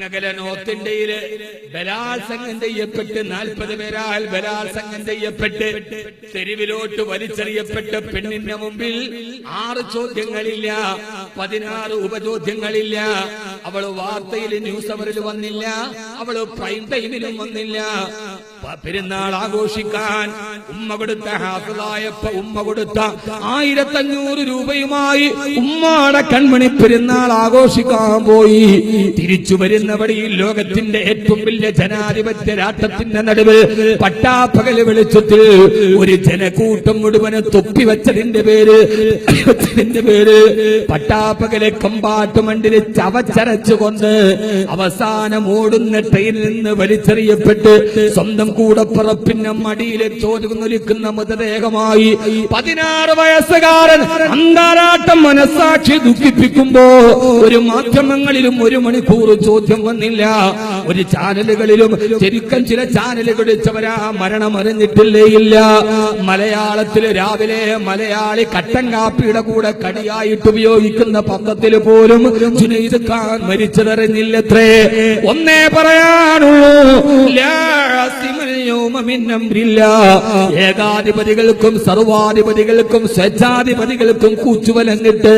North ഇന്ത്യയില് ബലാത്സംഗം ചെയ്യപ്പെട്ട് 40 പേരാൽ ബലാത്സംഗം ചെയ്യപ്പെട്ട് തെരുവിലോട്ട് വലിച്ചെറിയപ്പെട്ട പെണ്ണിന്റെ മുമ്പിൽ 6 ചോദ്യങ്ങളില്ല, 16 ഉപചോദ്യങ്ങളില്ല. അവള് വാർത്തയിൽ ന്യൂസ് അവറിൽ വന്നില്ല, അവള് പ്രൈം ടൈമിലും വന്നില്ല. പെരുന്നാൾ ആഘോഷിക്കാൻ ഉമ്മ കൊടുത്ത ഹാഫിളായപ്പ ഉമ്മ കൊടുത്ത 1500 രൂപയുമായി ഉമ്മാടെ കൺമണി പെരുന്നാൾ ആഘോഷിക്കാൻ പോയി. തിരിച്ചു വരുന്നവടി ലോകത്തിന്റെ ഏറ്റവും വലിയ ജനാധിപത്യ രാഷ്ട്രത്തിന്റെ നടുവിൽ പട്ടാപ്പകല് വെളിച്ചത്തിൽ ഒരു ജനക്കൂട്ടം മുഴുവന് തൊപ്പിവെച്ചതിന്റെ പേര് പട്ടാപ്പകലെ കമ്പാർട്ട്മെന്റിൽ ചവച്ചരച്ചുകൊണ്ട് അവസാനം ഓടുന്ന ട്രെയിനിൽ നിന്ന് വലിച്ചെറിയപ്പെട്ട് സ്വന്തം കൂടപ്പുറപ്പിന്റെ മടിയിലെ ചോദ്യമൊലിക്കുന്ന മൃതദേഹമായി 16 വയസ്സുകാരൻ അന്താരാഷ്ട്രം മനസ്സാക്ഷി ദുഃഖിപ്പിക്കുമ്പോ ഒരു മാധ്യമങ്ങളിലും 1 മണിക്കൂർ ചോദ്യം വന്നില്ല. ഒരു ചാനലുകളിലും ശരിക്കും ചില ചാനലുകൾ ചവരാ മരണം അറിഞ്ഞിട്ടില്ലേ ഇല്ല. മലയാളത്തില് രാവിലെ മലയാളി കട്ടൻ കാപ്പിയുടെ കൂടെ കടിയായിട്ട് ഉപയോഗിക്കുന്ന പത്രത്തിൽ പോലും ജുനൈദ് ഖാൻ മരിച്ചതറിഞ്ഞില്ലത്രേ. ഒന്നേ പറയാനുള്ളൂ, ഏകാധിപതികൾക്കും സർവാധിപതികൾക്കും സ്വേച്ഛാധിപതികൾക്കും കൂച്ചുവലങ്ങിട്ട്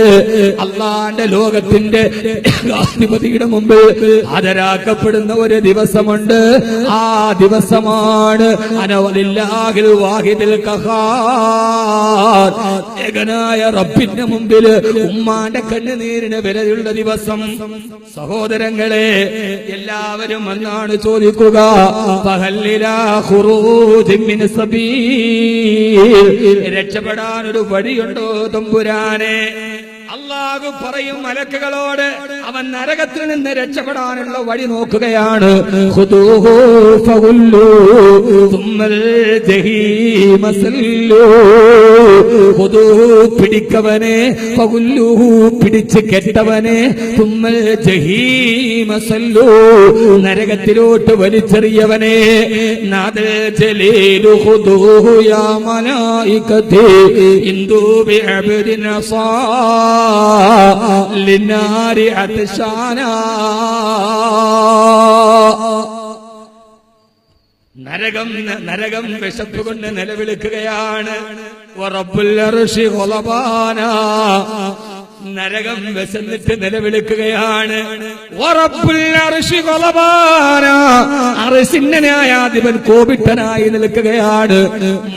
അള്ളാന്റെ ലോകത്തിന്റെ ഏകാധിപതിയുടെ മുമ്പിൽ ആദരാക്കപ്പെടുന്ന ഒരു ദിവസമുണ്ട്. ആ ദിവസമാണ് അനവലില്ലാഹിൽ വാഹിദിൽ ഖഹാർ, ഏകനായ റബ്ബിന്റെ മുമ്പിൽ ഉമ്മാന്റെ കണ്ണുനീരിന് വിലയുള്ള ദിവസം. സഹോദരങ്ങളെ, എല്ലാവരും എന്നാണ് ചോദിക്കുക, രക്ഷപ്പെടാൻ ഒരു വഴിയുണ്ടോ തമ്പുരാനെ? അല്ലാഹു പറയും മലക്കുകളോട്, അവൻ നരകത്തിൽ നിന്ന് രക്ഷപ്പെടാനുള്ള വഴി നോക്കുകയാണ്. പിടിക്കവനെ, പിടിച്ച് കെട്ടവനെ, നരകത്തിലോട്ട് വലിച്ചെറിയവനെ. ലിനാരി അത്ശാന, നരകം വിശപ്പ് കൊണ്ട് നിലവിളിക്കുകയാണ്. വറബ്ബുൽ അർശി ഖലബാന, നരകം വിശന്നിട്ട് നിലവിളിക്കുകയാണ്. വറബ്ബുൽ അർശി ഖലബാന, അർശിന്റെ ന്യായാധിപൻ കോപിഷ്ഠനായി നിൽക്കുകയാണ്.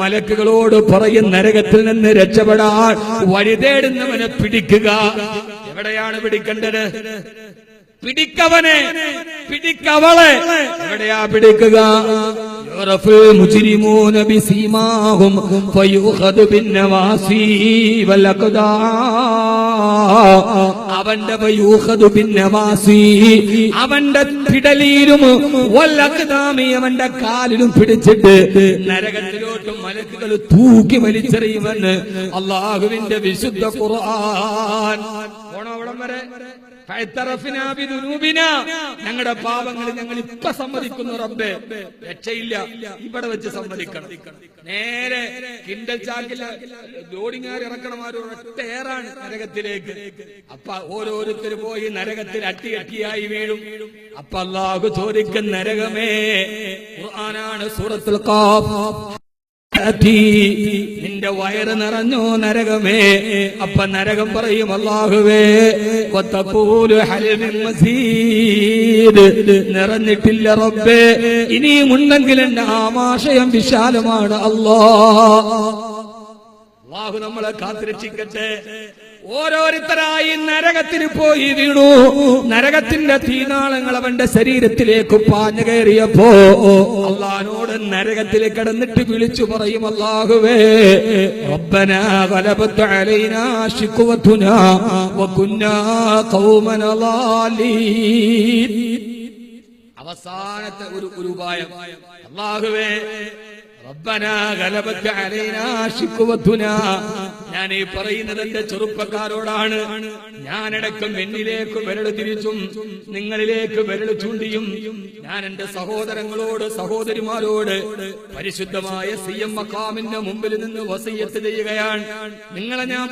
മലക്കുകളോട് പറയും, നരകത്തിൽ നിന്ന് രക്ഷപ്പെടാൻ വഴി തേടുന്നവനെ പിടിക്കുക. എവിടെയാണ് പിടിക്കേണ്ടത്? പിടിക്കവനെ, പിടിക്കവളെ എവിടെയാ പിടിക്കുക? മുജ്രിമൂന ബിസീമാഹും ഫയുഖദു ബിന്നവാസി വൽഅഖദാം, അവന്റെ ഫയുഖദു ബിന്നവാസി, അവന്റെ പിടലിയിലും വൽഅഖദാമി, അവന്റെ കാലിലും പിടിച്ചിട്ട് നരകത്തിലോട്ട് മലക്കുകൾ തൂക്കി വലിച്ചെറിയുമെന്ന് അല്ലാഹുവിന്റെ വിശുദ്ധ ഖുർആൻ. ഓണോവിടം വരെ ഞങ്ങളുടെ പാപങ്ങൾ ഞങ്ങൾ ഇപ്പൊ സമ്മതിക്കുന്നു റബ്ബേ, രക്ഷയില്ല, ഇവിടെ വെച്ച് സമ്മതിക്കണം. നേരെ കിണ്ടൽ ചാക്കില്ല ലോഡിങ്ങാർ ഇറക്കണമാരോ ഒറ്റേറാണ് നരകത്തിലേക്ക്. അപ്പൊ ഓരോരുത്തർ പോയി നരകത്തിൽ അട്ടിയായി വീഴും. അപ്പൊ അല്ലാഹു ചോദിക്കും, നരകമേ, ഖുർആനാണ് സൂറത്തുൽ ഖാഫ്, നിന്റെ വയറ് നിറഞ്ഞോ നരകമേ? അപ്പൊ നരകം പറയും, അല്ലാഹുവേ, നിറഞ്ഞിട്ടില്ല റബ്ബേ, ഇനിയും ഉണ്ടെങ്കിൽ എന്റെ ആമാശയം വിശാലമാണ്. അല്ലാഹു നമ്മളെ കാത്തിരക്ഷിക്കട്ടെ. ഓരോരുത്തരായി നരകത്തിൽ പോയി വീണു. നരകത്തിന്റെ തീനാളങ്ങൾ അവന്റെ ശരീരത്തിലേക്ക് പാഞ്ഞു കയറിയപ്പോ അല്ലാഹുവോട് നരകത്തിൽ കിടന്നിട്ട് വിളിച്ചു പറയും, അല്ലാഹുവേ, റബ്ബനാ ഗലബത് അലൈനാ ശിഖ്വതുനാ വകുന്നാ ഖൗമൻ ളാലീൻ. അവസാനത്തെ ഒരു ഉപായം, അല്ലാഹുവേ, റബ്ബനാ ഗലബത് അലൈനാ ശിഖ്വതുനാ. ഞാൻ ഈ പറയുന്നത് എന്റെ ചെറുപ്പക്കാരോടാണ്. ഞാനടക്കം എന്നിലേക്ക് വിരൽ തിരിച്ചും നിങ്ങളിലേക്ക് വിരൽ ചൂണ്ടിയും ഞാൻ എന്റെ സഹോദരങ്ങളോട് സഹോദരിമാരോട് പരിശുദ്ധമായ സിയം മഖാമിന്റെ മുമ്പിൽ നിന്ന് വസിയ്യത്ത് ചെയ്യുകയാണ്. നിങ്ങളെ ഞാൻ